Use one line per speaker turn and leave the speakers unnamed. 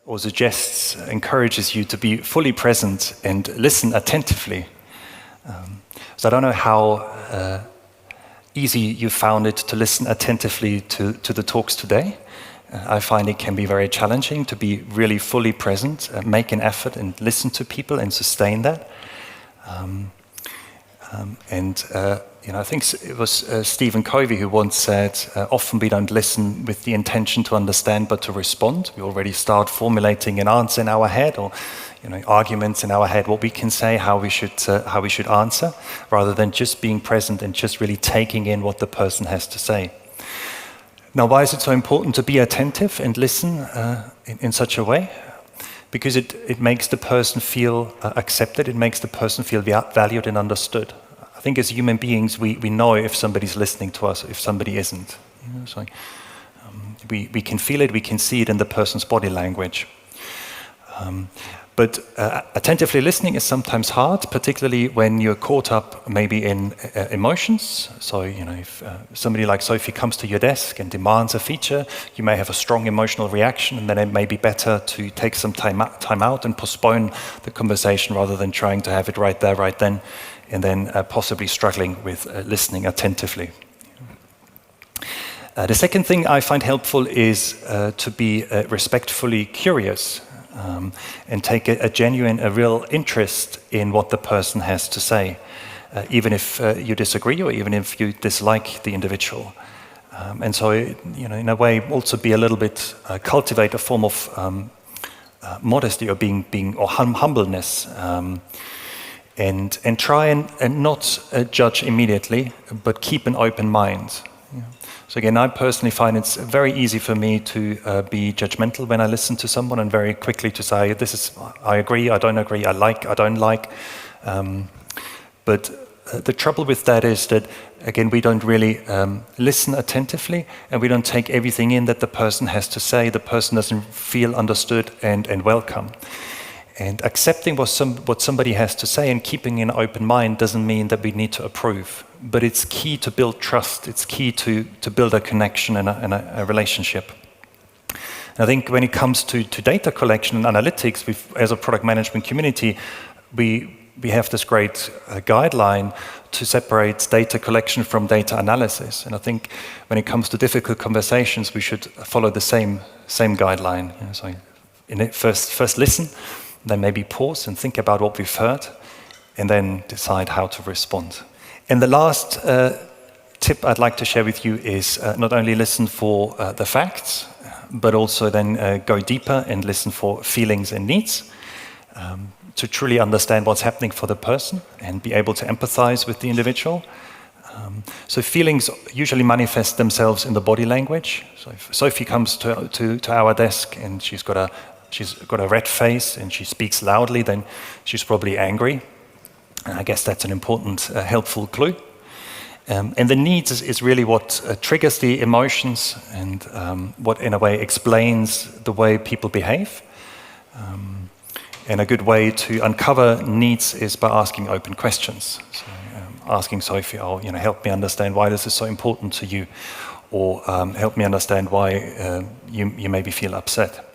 or suggests, encourages you to be fully present and listen attentively. So I don't know how easy you found it to listen attentively to the talks today. I find it can be very challenging to be really fully present, make an effort and listen to people and sustain that. I think it was Stephen Covey who once said, often we don't listen with the intention to understand but to respond. We already start formulating an answer in our head, or arguments in our head, what we can say, how we should answer, rather than just being present and just really taking in what the person has to say. Now, why is it so important to be attentive and listen in such a way? Because it makes the person feel accepted, it makes the person feel valued and understood. I think as human beings, we know if somebody's listening to us, if somebody isn't. We can feel it, we can see it in the person's body language. But attentively listening is sometimes hard, particularly when you're caught up maybe in emotions. So, if somebody like Sophie comes to your desk and demands a feature, you may have a strong emotional reaction, and then it may be better to take some time out and postpone the conversation rather than trying to have it right there, right then, and then possibly struggling with listening attentively. The second thing I find helpful is to be respectfully curious. And take a genuine, a real interest in what the person has to say, even if you disagree or even if you dislike the individual. And so, in a way, also be a little bit, cultivate a form of modesty or humbleness, and try and not judge immediately, but keep an open mind. So again, I personally find it's very easy for me to be judgmental when I listen to someone, and very quickly to say, I agree, I don't agree, I like, I don't like. But the trouble with that is that, again, we don't really listen attentively, and we don't take everything in that the person has to say. The person doesn't feel understood and welcome. And accepting what somebody has to say and keeping an open mind doesn't mean that we need to approve. But it's key to build trust. It's key to build a connection and a relationship. And I think when it comes to data collection and analytics, as a product management community, we have this great guideline to separate data collection from data analysis. And I think when it comes to difficult conversations, we should follow the same guideline. So first listen, then maybe pause and think about what we've heard, and then decide how to respond. And the last tip I'd like to share with you is not only listen for the facts, but also then go deeper and listen for feelings and needs, to truly understand what's happening for the person and be able to empathize with the individual. So feelings usually manifest themselves in the body language. So if Sophie comes to our desk and she's got a red face and she speaks loudly, then she's probably angry. And I guess that's an important, helpful clue. And the needs is really what triggers the emotions, and what in a way explains the way people behave. And a good way to uncover needs is by asking open questions. So, asking Sophie, help me understand why this is so important to you, or help me understand why you maybe feel upset.